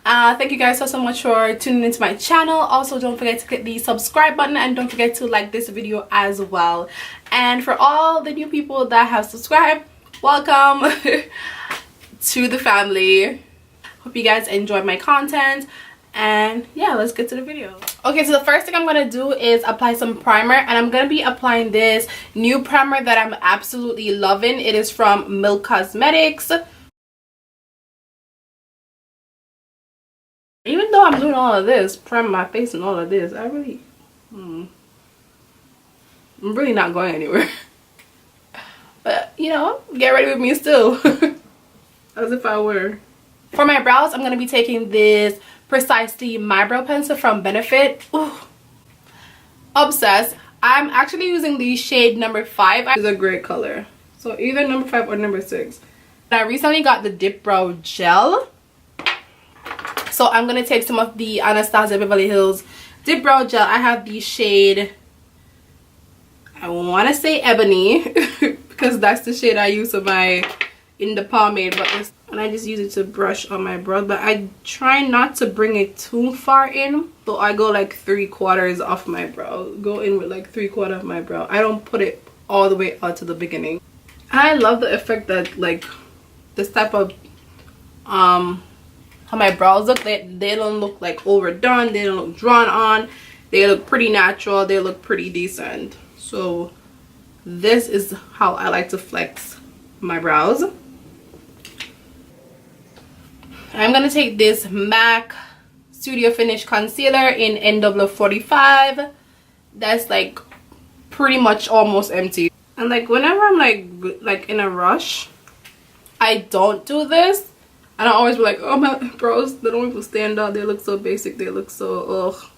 Thank you guys so much for tuning into my channel. Also, don't forget to click the subscribe button and don't forget to like this video as well. And for all the new people that have subscribed, welcome to the family. Hope you guys enjoyed my content. And yeah, let's get to the video. Okay, so the first thing I'm gonna do is apply some primer, and I'm gonna be applying this new primer that I'm absolutely loving. It is from Milk Cosmetics. Even though I'm doing all of this, priming my face and all of this, I'm really not going anywhere. But you know, get ready with me still. As if I were. For my brows, I'm gonna be taking this Precisely My Brow Pencil from Benefit. Ooh, obsessed. I'm actually using the shade number 5. It's a great color, so either number 5 or number 6. I recently got the dipbrow gel, so I'm gonna take some of the Anastasia Beverly Hills dipbrow gel. I have the shade, I want to say Ebony, because that's the shade I use in the pomade, and I just use it to brush on my brow. But I try not to bring it too far in, so I go like 3/4 off my brow. Go in with like 3/4 of my brow. I don't put it all the way out to the beginning. I love the effect that like this type of how my brows look. They don't look like overdone, they don't look drawn on, they look pretty natural, they look pretty decent. So this is how I like to flex my brows. I'm gonna take this MAC Studio Finish concealer in NW45. That's like pretty much almost empty. And like whenever I'm like in a rush, I don't do this. And I always be like, oh, my brows, they don't even stand out, they look so basic, they look so ugh.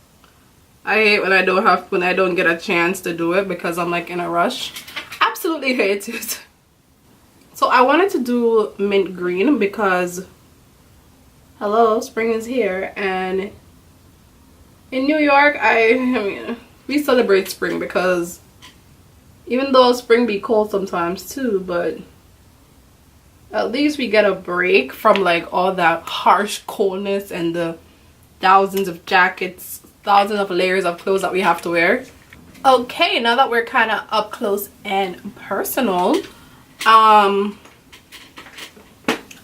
I hate when I don't get a chance to do it because I'm like in a rush. Absolutely hate it. So I wanted to do mint green because hello, spring is here, and in New York, I mean, we celebrate spring because even though spring be cold sometimes too, but at least we get a break from like all that harsh coldness and the thousands of jackets, thousands of layers of clothes that we have to wear. Okay, now that we're kind of up close and personal, I'm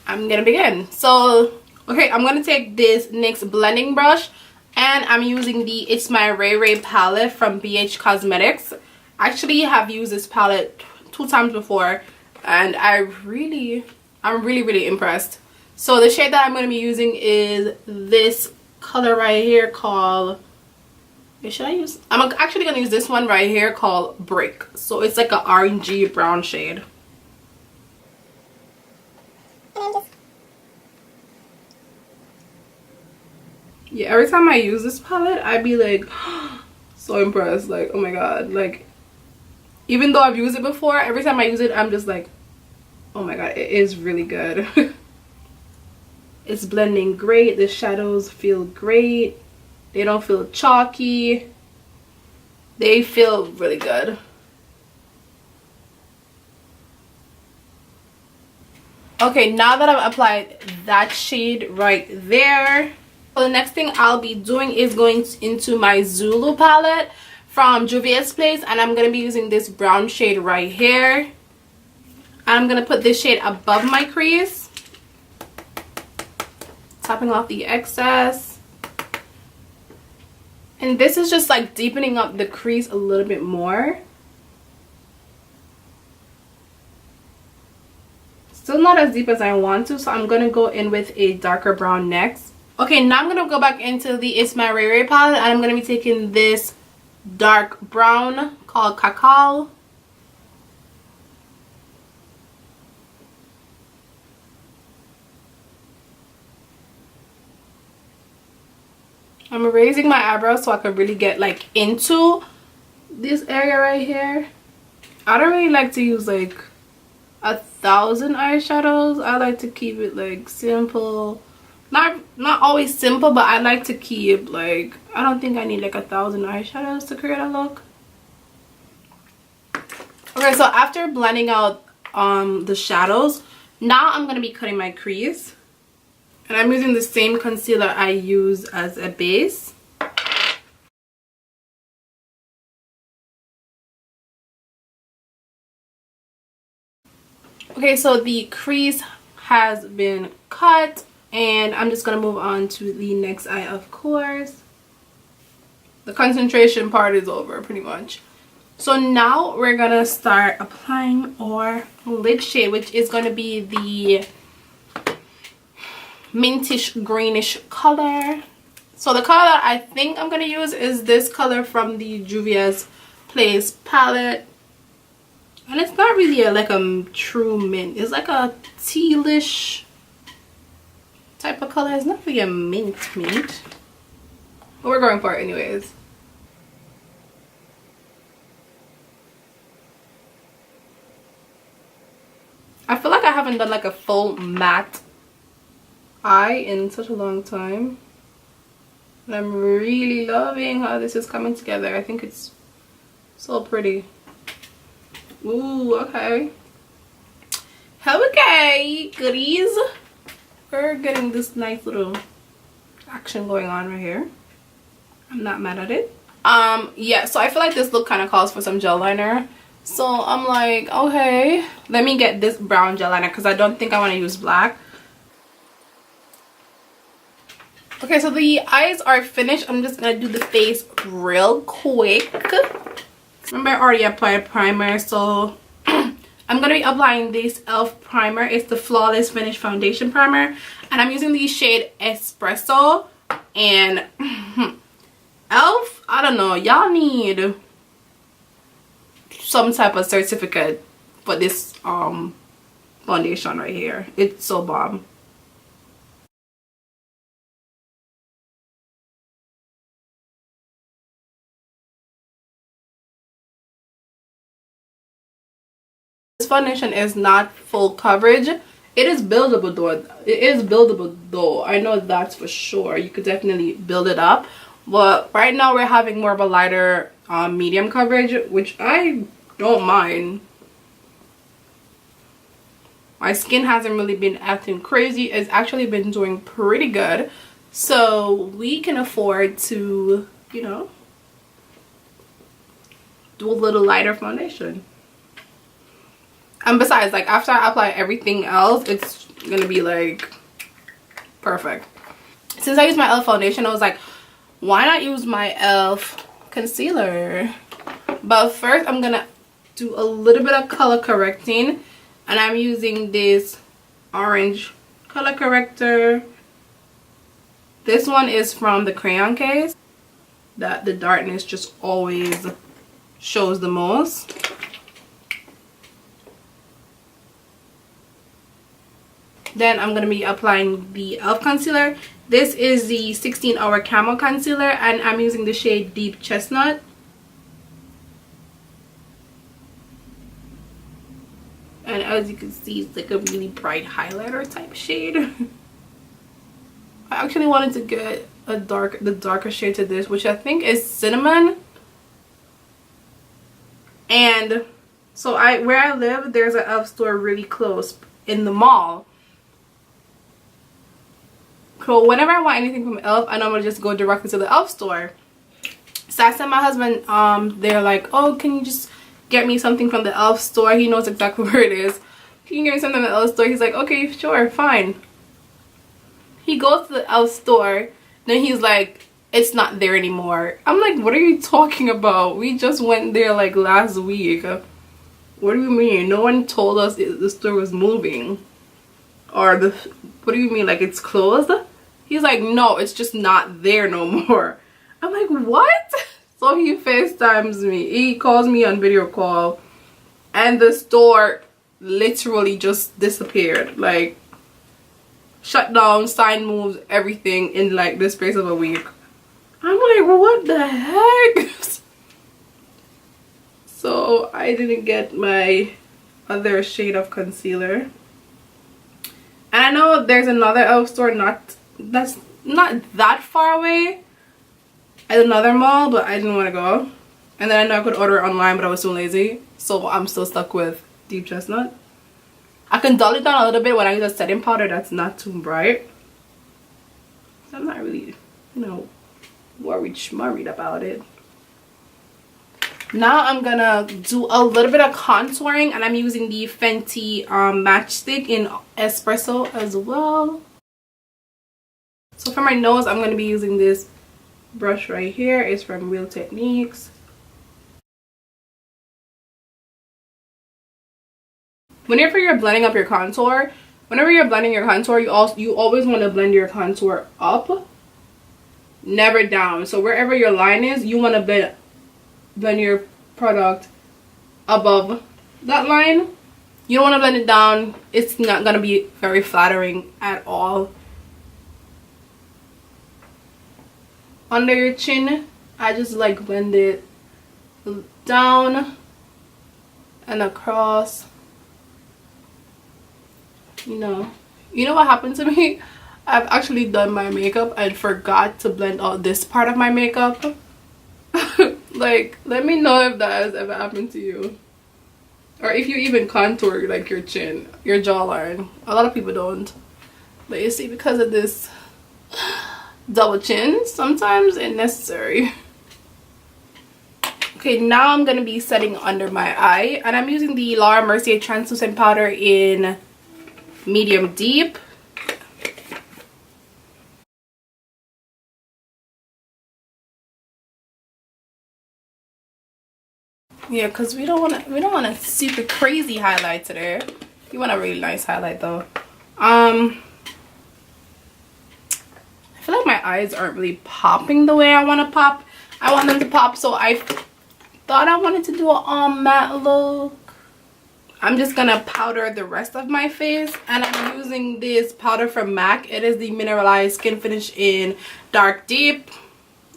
gonna begin. So okay, I'm gonna take this NYX blending brush, and I'm using the ItsMyRayRaye palette from BH Cosmetics. I actually have used this palette 2 times before, and I'm really impressed. So the shade that I'm gonna be using is this color right here called, I'm actually gonna use this one right here called Brick. So it's like an orangey brown shade. Yeah, every time I use this palette, I be like so impressed, like oh my god. Like even though I've used it before, every time I use it, I'm just like oh my god, it is really good. It's blending great, the shadows feel great, they don't feel chalky, they feel really good. Okay, now that I've applied that shade right there, so the next thing I'll be doing is going into my Zulu palette from Juvia's Place, and I'm going to be using this brown shade right here. I'm going to put this shade above my crease, topping off the excess. And this is just like deepening up the crease a little bit more. Still not as deep as I want to, so I'm going to go in with a darker brown next. Okay, now I'm going to go back into the ItsMyRayRaye palette, and I'm going to be taking this dark brown called Cacao. I'm raising my eyebrows so I can really get like into this area right here. I don't really like to use like 1,000 eyeshadows. I like to keep it like simple. Not always simple, but I like to keep like, I don't think I need like 1,000 eyeshadows to create a look. Okay, so after blending out the shadows, now I'm gonna be cutting my crease. And I'm using the same concealer I use as a base. Okay, so the crease has been cut, and I'm just gonna move on to the next eye, of course. The concentration part is over pretty much. So now we're gonna start applying our lid shade, which is gonna be the mintish greenish color. So the color I think I'm gonna use is this color from the Juvia's Place palette, and it's not really like a true mint. It's like a tealish type of color. It's not really a mint, but we're going for it anyways. I feel like I haven't done like a full matte eye in such a long time, and I'm really loving how this is coming together. I think it's so pretty. Ooh, okay. Okay, goodies. We're getting this nice little action going on right here. I'm not mad at it. Yeah, so I feel like this look kind of calls for some gel liner. So I'm like, okay, let me get this brown gel liner because I don't think I want to use black. Okay, so the eyes are finished. I'm just gonna do the face real quick. Remember, I already applied primer, so I'm gonna be applying this e.l.f. primer. It's the Flawless Finish Foundation Primer, and I'm using the shade Espresso. And e.l.f., I don't know, y'all need some type of certificate for this foundation right here. It's so bomb. This foundation is not full coverage. It is buildable though. It is buildable though. I know that's for sure. You could definitely build it up. But right now we're having more of a lighter medium coverage, which I don't mind. My skin hasn't really been acting crazy. It's actually been doing pretty good. So we can afford to, you know, do a little lighter foundation. And besides, like, after I apply everything else, it's gonna be like perfect. Since I used my e.l.f. foundation, I was like, why not use my e.l.f. concealer? But first I'm gonna do a little bit of color correcting, and I'm using this orange color corrector. This one is from the crayon case that the darkness just always shows the most. Then I'm going to be applying the e.l.f. concealer. This is the 16-Hour Camo Concealer, and I'm using the shade Deep Chestnut. And as you can see, it's like a really bright highlighter type shade. I actually wanted to get the darker shade to this, which I think is Cinnamon. And so where I live, there's an e.l.f. store really close in the mall. So whenever I want anything from e.l.f., I normally just go directly to the e.l.f. store. So I sent my husband, they're like, oh, can you just get me something from the e.l.f. store? He knows exactly where it is. Can you get me something from the e.l.f. store? He's like, okay, sure, fine. He goes to the e.l.f. store, then he's like, it's not there anymore. I'm like, what are you talking about? We just went there like last week. What do you mean? No one told us the store was moving. Or what do you mean, like it's closed? He's like, no, it's just not there no more. I'm like, what? So he FaceTimes me. He calls me on video call, and the store literally just disappeared. Like, shut down, sign moves, everything in like the space of a week. I'm like, what the heck? So I didn't get my other shade of concealer. And I know there's another e.l.f. store that's not that far away at another mall, but I didn't want to go. And then I know I could order it online, but I was too lazy. So I'm still stuck with Deep Chestnut. I can dull it down a little bit when I use a setting powder that's not too bright. I'm not really, worried about it. Now I'm gonna do a little bit of contouring, and I'm using the Fenty matchstick in espresso as well. So for my nose, I'm gonna be using this brush right here. It's from Real Techniques. Whenever you're blending up your contour, you always want to blend your contour up, never down. So wherever your line is, you want to blend your product above that line. You don't want to blend it down. It's not going to be very flattering at all. Under your chin, I just like blend it down and across. You know what happened to me? I've actually done my makeup and forgot to blend out this part of my makeup. Like, let me know if that has ever happened to you, or if you even contour like your chin, your jawline. A lot of people don't, but you see, because of this double chin, sometimes it's necessary. Okay, now I'm gonna be setting under my eye, and I'm using the Laura Mercier translucent powder in medium deep. Yeah, because we don't want a super crazy highlight today. You want a really nice highlight though. I feel like my eyes aren't really popping the way I want to pop. I want them to pop, so I thought I wanted to do a matte look. I'm just gonna powder the rest of my face, and I'm using this powder from MAC. It is the Mineralized Skin Finish in Dark Deep.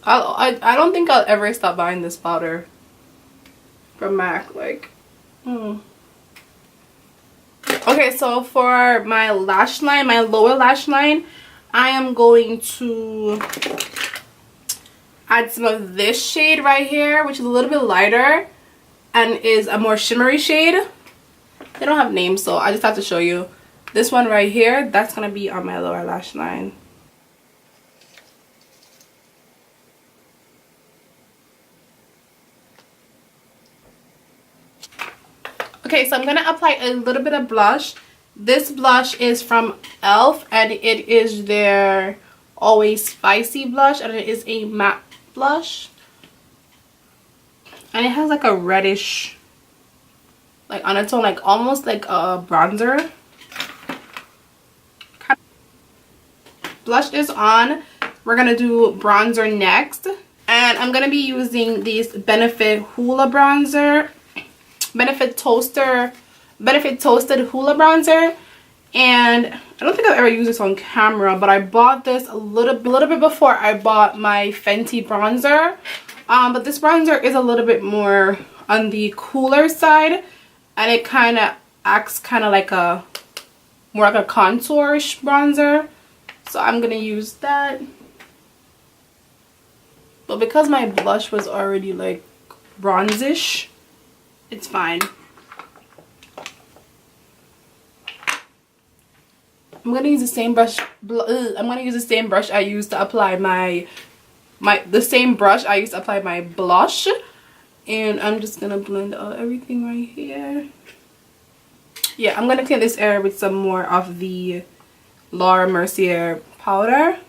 I don't think I'll ever stop buying this powder from MAC. Like, Okay, so for my lash line, my lower lash line, I am going to add some of this shade right here, which is a little bit lighter and is a more shimmery shade. They don't have names, so I just have to show you. This one right here, that's gonna be on my lower lash line. Okay, so I'm gonna apply a little bit of blush. This blush is from e.l.f. and it is their Always Spicy blush, and it is a matte blush. And it has like a reddish, like undertone, like almost like a bronzer. Blush is on. We're gonna do bronzer next, and I'm gonna be using this Benefit Hoola bronzer, Benefit Toasted Hoola bronzer. And I don't think I've ever used this on camera, but I bought this a little bit before I bought my Fenty bronzer. But this bronzer is a little bit more on the cooler side, and it kind of acts kind of like a more like a contour-ish bronzer. So I'm gonna use that. But because my blush was already like bronzish, it's fine. I'm gonna use the same brush. I'm gonna use the same brush I used to apply my blush, and I'm just gonna blend out everything right here. Yeah, I'm gonna clean this area with some more of the Laura Mercier powder.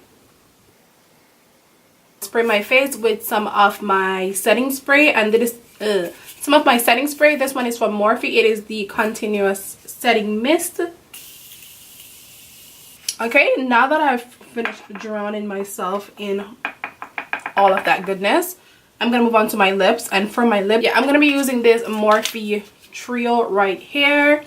Spray my face with some of my setting spray, and this some of my setting spray. This one is from Morphe. It is the Continuous Setting Mist. Okay, now that I've finished drowning myself in all of that goodness, I'm gonna move on to my lips. And for my lip, yeah, I'm gonna be using this Morphe Trio right here.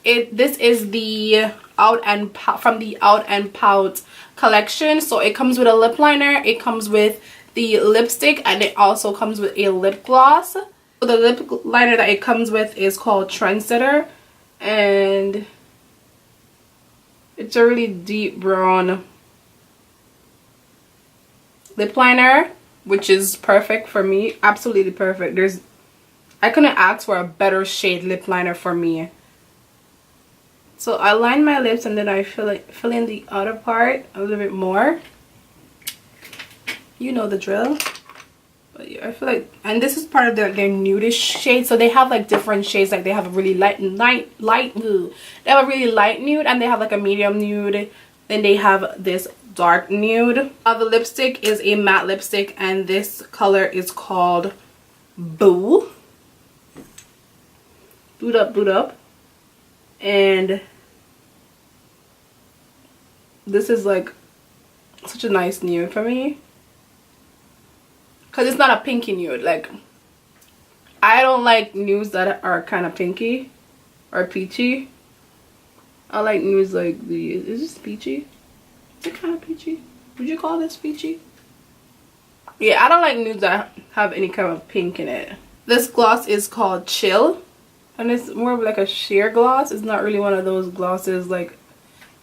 This is the Out and Pout, from the Out and Pout collection. So it comes with a lip liner, it comes with the lipstick, and it also comes with a lip gloss. So the lip liner that it comes with is called Trendsetter, and it's a really deep brown lip liner, which is perfect for me. Absolutely perfect. I couldn't ask for a better shade lip liner for me. So I line my lips, and then I fill in the outer part a little bit more. You know the drill. But yeah, I feel like, and this is part of their nudish shade. So they have like different shades. Like they have a really light they have a really light nude, and they have like a medium nude. Then they have this dark nude. The lipstick is a matte lipstick, and this color is called Boo. Boot up, boot up. And this is like such a nice nude for me, because it's not a pinky nude. Like, I don't like nudes that are kind of pinky or peachy. I like nudes like these. Is this peachy? Is it kind of peachy? Would you call this peachy? Yeah, I don't like nudes that have any kind of pink in it. This gloss is called Chill, and it's more of like a sheer gloss. It's not really one of those glosses like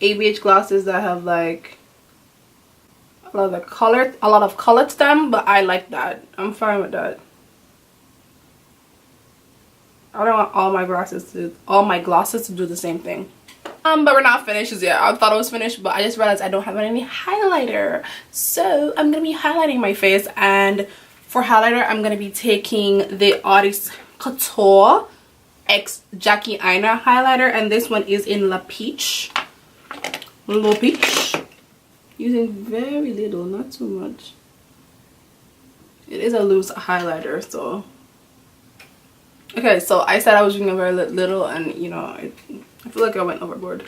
ABH glosses that have like a lot of color to them, but I like that. I'm fine with that. I don't want all my glosses to do the same thing. But we're not finished yet. I thought it was finished, but I just realized I don't have any highlighter, so I'm gonna be highlighting my face. And for highlighter, I'm gonna be taking the Artist Couture X Jackie Aina highlighter, and this one is in La Peach. La Peach. Using very little, not too much. It is a loose highlighter, so. Okay, so I said I was using a very little, and you know, I feel like I went overboard.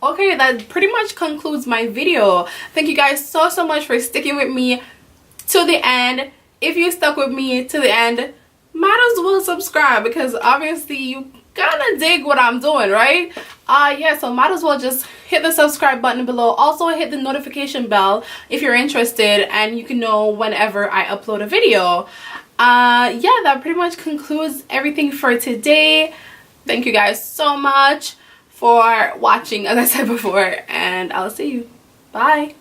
Okay, that pretty much concludes my video. Thank you guys so much for sticking with me to the end. If you stuck with me to the end, might as well subscribe, because obviously you gotta dig what I'm doing, right? Yeah, so might as well just hit the subscribe button below. Also hit the notification bell if you're interested, and you can know whenever I upload a video. Yeah, that pretty much concludes everything for today. Thank you guys so much for watching, as I said before, and I'll see you. Bye.